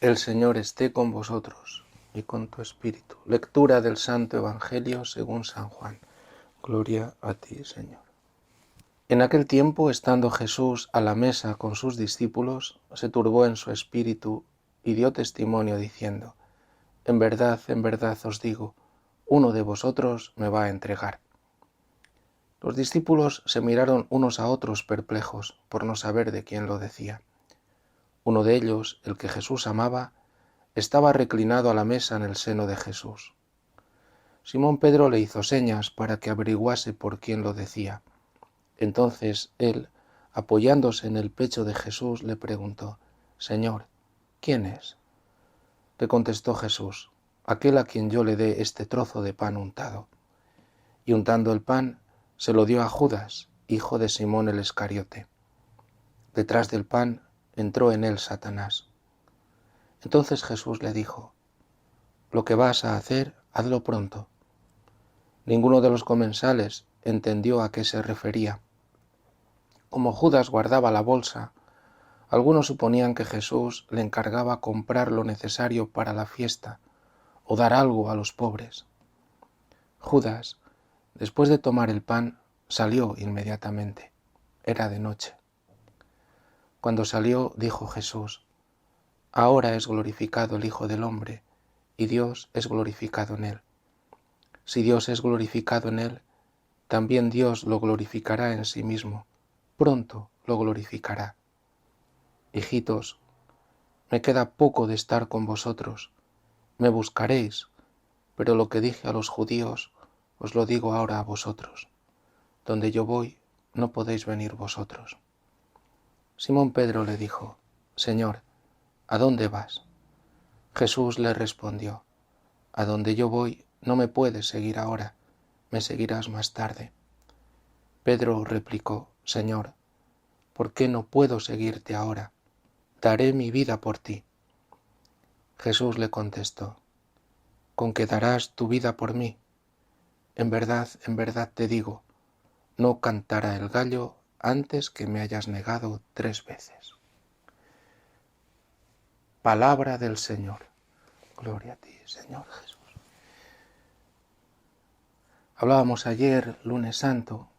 El Señor esté con vosotros y con tu espíritu. Lectura del Santo Evangelio según San Juan. Gloria a ti, Señor. En aquel tiempo, estando Jesús a la mesa con sus discípulos, se turbó en su espíritu y dio testimonio diciendo: en verdad os digo, uno de vosotros me va a entregar. Los discípulos se miraron unos a otros perplejos por no saber de quién lo decía. Uno de ellos, el que Jesús amaba, estaba reclinado a la mesa en el seno de Jesús. Simón Pedro le hizo señas para que averiguase por quién lo decía. Entonces él, apoyándose en el pecho de Jesús, le preguntó: Señor, ¿quién es? Le contestó Jesús: aquel a quien yo le dé este trozo de pan untado. Y untando el pan, se lo dio a Judas, hijo de Simón el Iscariote. Detrás del pan entró en él Satanás. Entonces Jesús le dijo: lo que vas a hacer, hazlo pronto. Ninguno de los comensales entendió a qué se refería. Como Judas guardaba la bolsa, algunos suponían que Jesús le encargaba comprar lo necesario para la fiesta o dar algo a los pobres. Judas, después de tomar el pan, salió inmediatamente. Era de noche. Cuando salió, dijo Jesús: ahora es glorificado el Hijo del Hombre, y Dios es glorificado en él. Si Dios es glorificado en él, también Dios lo glorificará en sí mismo. Pronto lo glorificará. Hijitos, me queda poco de estar con vosotros. Me buscaréis, pero lo que dije a los judíos os lo digo ahora a vosotros. Donde yo voy, no podéis venir vosotros. Simón Pedro le dijo: Señor, ¿a dónde vas? Jesús le respondió: a donde yo voy no me puedes seguir ahora, me seguirás más tarde. Pedro replicó: Señor, ¿por qué no puedo seguirte ahora? Daré mi vida por ti. Jesús le contestó: ¿con qué darás tu vida por mí? En verdad te digo, no cantará el gallo antes que me hayas negado 3 veces. Palabra del Señor. Gloria a ti, Señor Jesús. Hablábamos ayer, lunes santo,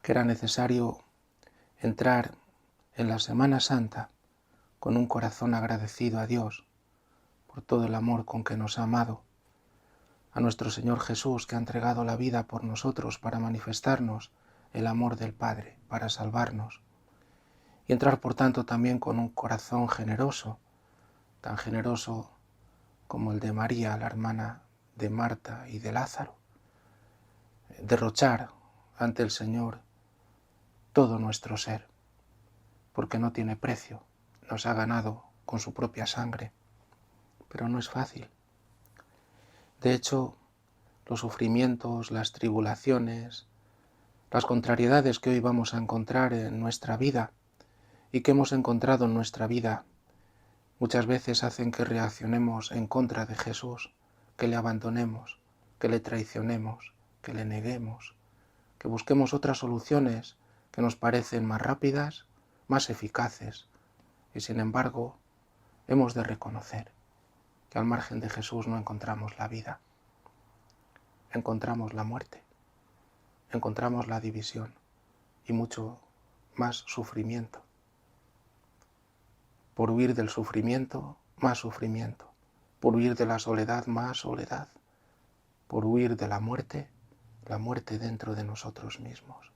que era necesario entrar en la Semana Santa con un corazón agradecido a Dios por todo el amor con que nos ha amado, a nuestro Señor Jesús, que ha entregado la vida por nosotros para manifestarnos el amor del Padre, para salvarnos, y entrar por tanto también con un corazón generoso, tan generoso como el de María, la hermana de Marta y de Lázaro, derrochar ante el Señor todo nuestro ser, porque no tiene precio, nos ha ganado con su propia sangre, pero no es fácil. De hecho, los sufrimientos, las tribulaciones, las contrariedades que hoy vamos a encontrar en nuestra vida y que hemos encontrado en nuestra vida, muchas veces hacen que reaccionemos en contra de Jesús, que le abandonemos, que le traicionemos, que le neguemos, que busquemos otras soluciones que nos parecen más rápidas, más eficaces, y sin embargo hemos de reconocer que al margen de Jesús no encontramos la vida, encontramos la muerte, encontramos la división y mucho más sufrimiento. Por huir del sufrimiento, más sufrimiento. Por huir de la soledad, más soledad. Por huir de la muerte dentro de nosotros mismos.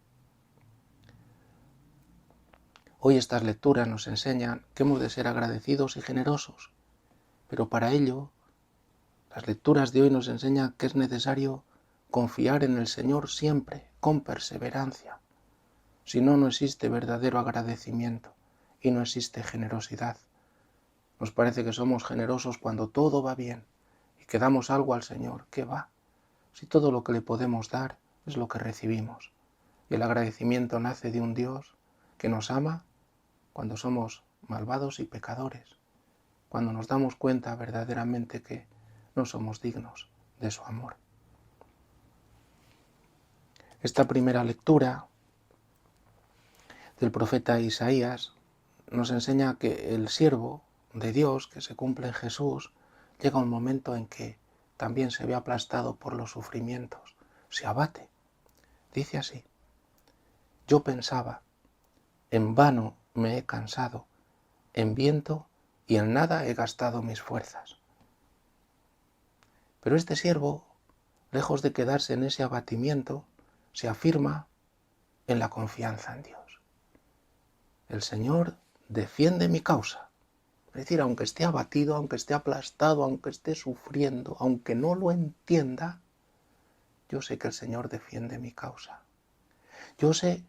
Hoy estas lecturas nos enseñan que hemos de ser agradecidos y generosos, pero para ello, las lecturas de hoy nos enseñan que es necesario confiar en el Señor siempre, con perseverancia. Si no, no existe verdadero agradecimiento y no existe generosidad. Nos parece que somos generosos cuando todo va bien y que damos algo al Señor. ¿Qué va? Si todo lo que le podemos dar es lo que recibimos. Y el agradecimiento nace de un Dios que nos ama cuando somos malvados y pecadores, cuando nos damos cuenta verdaderamente que no somos dignos de su amor. Esta primera lectura del profeta Isaías nos enseña que el siervo, de Dios que se cumple en Jesús, llega un momento en que también se ve aplastado por los sufrimientos, se abate. Dice así: yo pensaba, en vano me he cansado, en viento y en nada he gastado mis fuerzas. Pero este siervo, lejos de quedarse en ese abatimiento, se afirma en la confianza en Dios. El Señor defiende mi causa. Es decir, aunque esté abatido, aunque esté aplastado, aunque esté sufriendo, aunque no lo entienda, yo sé que el Señor defiende mi causa. Yo sé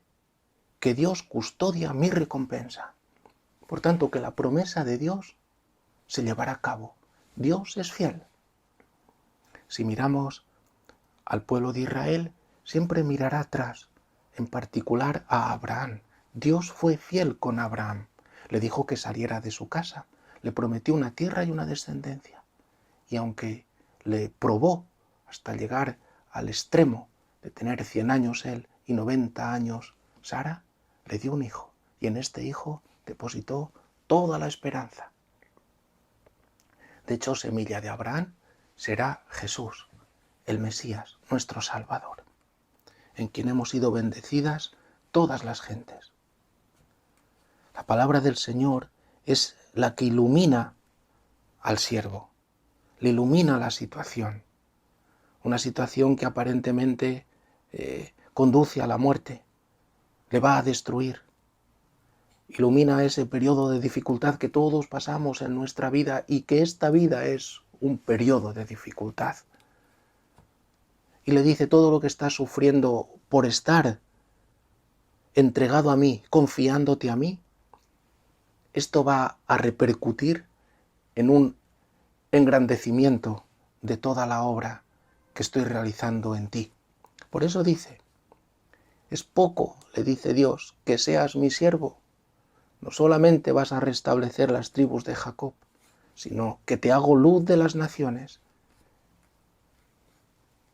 que Dios custodia mi recompensa. Por tanto, que la promesa de Dios se llevará a cabo. Dios es fiel. Si miramos al pueblo de Israel, siempre mirará atrás, en particular a Abraham. Dios fue fiel con Abraham. Le dijo que saliera de su casa, le prometió una tierra y una descendencia. Y aunque le probó hasta llegar al extremo de tener 100 años él y 90 años Sara, le dio un hijo. Y en este hijo depositó toda la esperanza. De hecho, semilla de Abraham será Jesús, el Mesías, nuestro Salvador, en quien hemos sido bendecidas todas las gentes. La palabra del Señor es la que ilumina al siervo, le ilumina la situación, una situación que aparentemente conduce a la muerte, le va a destruir. Ilumina ese periodo de dificultad que todos pasamos en nuestra vida y que esta vida es un periodo de dificultad. Y le dice: todo lo que estás sufriendo por estar entregado a mí, confiándote a mí, esto va a repercutir en un engrandecimiento de toda la obra que estoy realizando en ti. Por eso dice: es poco, le dice Dios, que seas mi siervo. No solamente vas a restablecer las tribus de Jacob, sino que te hago luz de las naciones.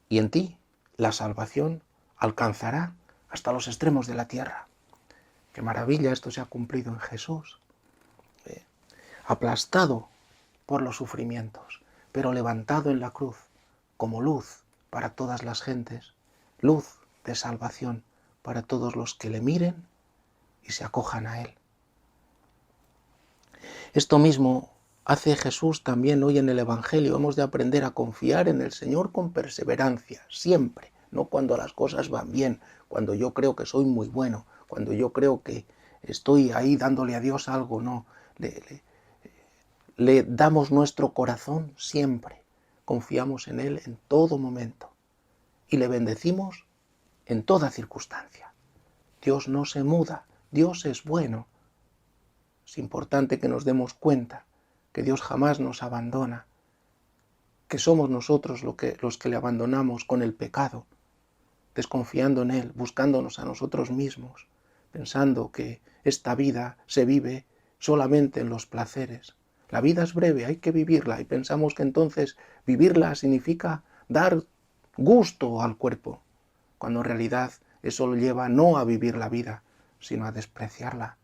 Y en ti la salvación alcanzará hasta los extremos de la tierra. Qué maravilla, esto se ha cumplido en Jesús. Aplastado por los sufrimientos, pero levantado en la cruz como luz para todas las gentes, luz de salvación para todos los que le miren y se acojan a él. Esto mismo hace Jesús también hoy en el Evangelio. Hemos de aprender a confiar en el Señor con perseverancia, siempre, no cuando las cosas van bien, cuando yo creo que soy muy bueno, cuando yo creo que estoy ahí dándole a Dios algo, no. Le damos nuestro corazón siempre, confiamos en Él en todo momento y le bendecimos en toda circunstancia. Dios no se muda, Dios es bueno. Es importante que nos demos cuenta que Dios jamás nos abandona, que somos nosotros los que le abandonamos con el pecado, desconfiando en Él, buscándonos a nosotros mismos, pensando que esta vida se vive solamente en los placeres. La vida es breve, hay que vivirla, y pensamos que entonces vivirla significa dar gusto al cuerpo, cuando en realidad eso lo lleva no a vivir la vida, sino a despreciarla.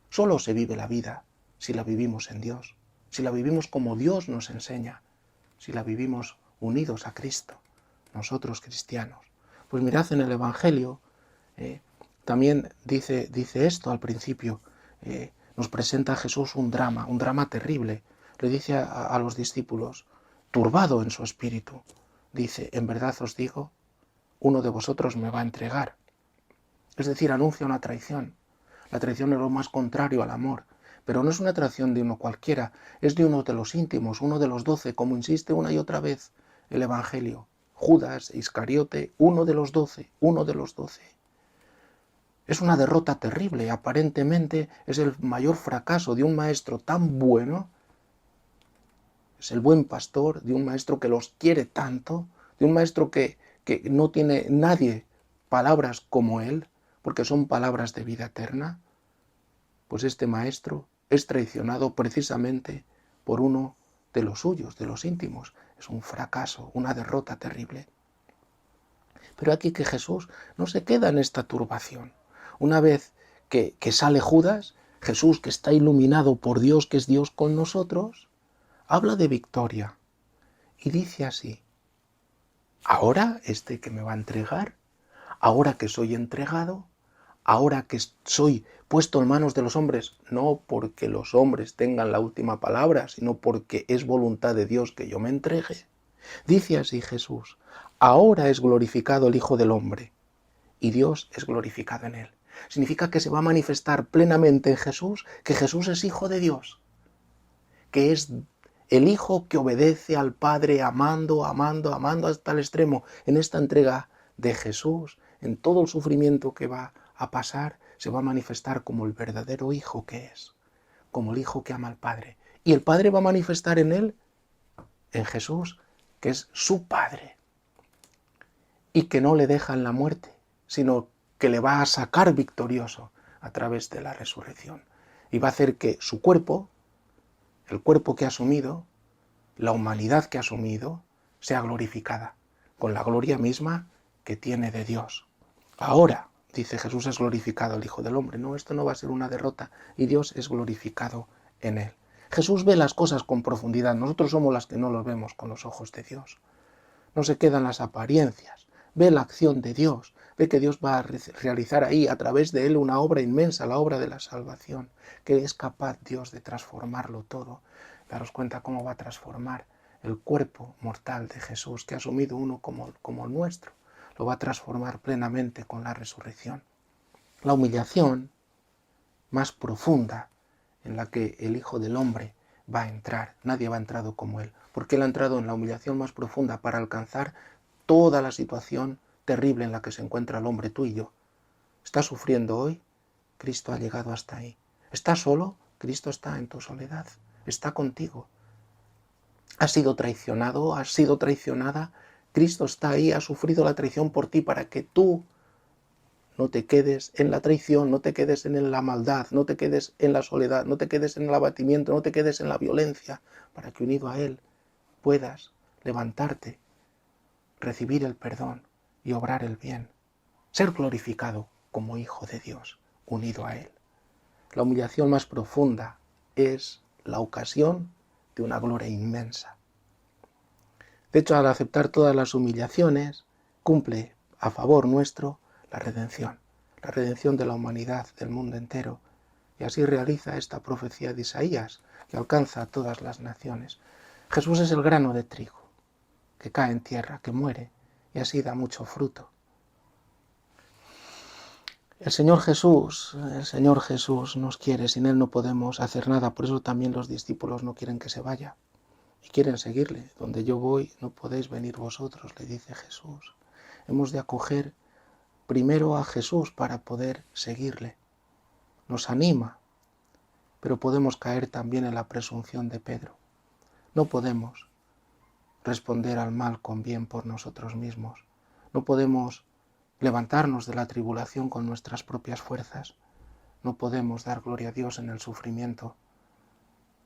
Solo se vive la vida si la vivimos en Dios, si la vivimos como Dios nos enseña, si la vivimos unidos a Cristo, nosotros cristianos. Pues mirad en el Evangelio, también dice esto al principio, nos presenta a Jesús un drama terrible. Le dice a los discípulos, turbado en su espíritu, dice: en verdad os digo, uno de vosotros me va a entregar. Es decir, anuncia una traición. La traición es lo más contrario al amor, pero no es una traición de uno cualquiera, es de uno de los íntimos, uno de los 12, como insiste una y otra vez el Evangelio. Judas Iscariote, uno de los 12, uno de los 12. Es una derrota terrible, aparentemente es el mayor fracaso de un maestro tan bueno, es el buen pastor, de un maestro que los quiere tanto, de un maestro que no tiene nadie palabras como él, porque son palabras de vida eterna. Pues este maestro es traicionado precisamente por uno de los suyos, de los íntimos. Es un fracaso, una derrota terrible. Pero aquí que Jesús no se queda en esta turbación. Una vez que sale Judas, Jesús que está iluminado por Dios, que es Dios con nosotros, habla de victoria y dice así: ahora este que me va a entregar, ahora que soy entregado, ahora que soy puesto en manos de los hombres, no porque los hombres tengan la última palabra, sino porque es voluntad de Dios que yo me entregue. Dice así Jesús: ahora es glorificado el Hijo del Hombre y Dios es glorificado en él. Significa que se va a manifestar plenamente en Jesús, que Jesús es Hijo de Dios, que es el Hijo que obedece al Padre amando hasta el extremo. En esta entrega de Jesús, en todo el sufrimiento que va a pasar, se va a manifestar como el verdadero Hijo que es, como el Hijo que ama al Padre. Y el Padre va a manifestar en él, en Jesús, que es su Padre, y que no le deja en la muerte, sino que le va a sacar victorioso a través de la resurrección. Y va a hacer que su cuerpo, el cuerpo que ha asumido, la humanidad que ha asumido, sea glorificada, con la gloria misma que tiene de Dios. Ahora, dice Jesús, es glorificado el Hijo del Hombre. No, esto no va a ser una derrota, y Dios es glorificado en él. Jesús ve las cosas con profundidad, nosotros somos las que no los vemos con los ojos de Dios. No se quedan las apariencias, ve la acción de Dios, ve que Dios va a realizar ahí a través de él una obra inmensa, la obra de la salvación, que es capaz Dios de transformarlo todo. Daros cuenta cómo va a transformar el cuerpo mortal de Jesús, que ha asumido uno como el nuestro, lo va a transformar plenamente con la resurrección. La humillación más profunda en la que el Hijo del Hombre va a entrar, nadie va a entrado como él, porque él ha entrado en la humillación más profunda para alcanzar toda la situación terrible en la que se encuentra el hombre, tú y yo. ¿Estás sufriendo hoy? Cristo ha llegado hasta ahí. ¿Estás solo? Cristo está en tu soledad, está contigo. ¿Has sido traicionado? ¿Has sido traicionada? Cristo está ahí, ha sufrido la traición por ti para que tú no te quedes en la traición, no te quedes en la maldad, no te quedes en la soledad, no te quedes en el abatimiento, no te quedes en la violencia, para que unido a Él puedas levantarte, recibir el perdón y obrar el bien, ser glorificado como Hijo de Dios, unido a Él. La humillación más profunda es la ocasión de una gloria inmensa. De hecho, al aceptar todas las humillaciones, cumple a favor nuestro la redención de la humanidad, del mundo entero, y así realiza esta profecía de Isaías, que alcanza a todas las naciones. Jesús es el grano de trigo, que cae en tierra, que muere, y así da mucho fruto. El Señor Jesús nos quiere, sin Él no podemos hacer nada, por eso también los discípulos no quieren que se vaya, y quieren seguirle. Donde yo voy no podéis venir vosotros, le dice Jesús. Hemos de acoger primero a Jesús para poder seguirle. Nos anima, pero podemos caer también en la presunción de Pedro. No podemos responder al mal con bien por nosotros mismos. No podemos levantarnos de la tribulación con nuestras propias fuerzas. No podemos dar gloria a Dios en el sufrimiento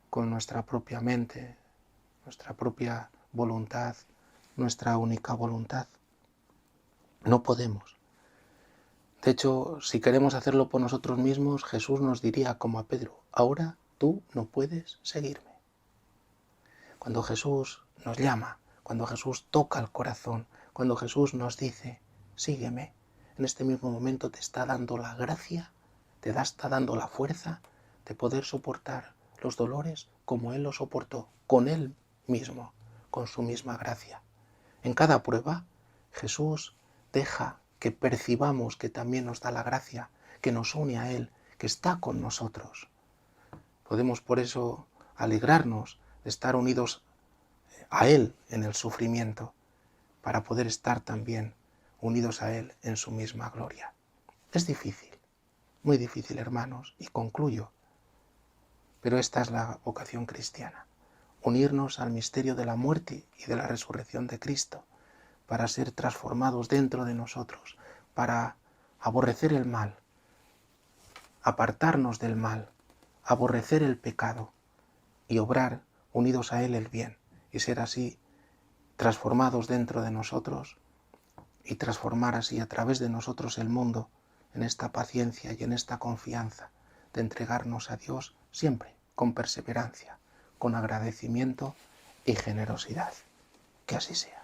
con nuestra propia mente, nuestra propia voluntad, nuestra única voluntad. No podemos. De hecho, si queremos hacerlo por nosotros mismos, Jesús nos diría como a Pedro: ahora tú no puedes seguirme. Cuando Jesús nos llama, cuando Jesús toca el corazón, cuando Jesús nos dice: sígueme, en este mismo momento te está dando la gracia, te está dando la fuerza de poder soportar los dolores como Él los soportó, con Él mismo, con su misma gracia. En cada prueba, Jesús deja que percibamos que también nos da la gracia, que nos une a Él, que está con nosotros. Podemos por eso alegrarnos de estar unidos a Él en el sufrimiento, para poder estar también unidos a Él en su misma gloria. Es difícil, muy difícil, hermanos, y concluyo, pero esta es la vocación cristiana: unirnos al misterio de la muerte y de la resurrección de Cristo, para ser transformados dentro de nosotros, para aborrecer el mal, apartarnos del mal, aborrecer el pecado y obrar unidos a Él el bien, y ser así transformados dentro de nosotros y transformar así a través de nosotros el mundo en esta paciencia y en esta confianza de entregarnos a Dios siempre con perseverancia, con agradecimiento y generosidad. Que así sea.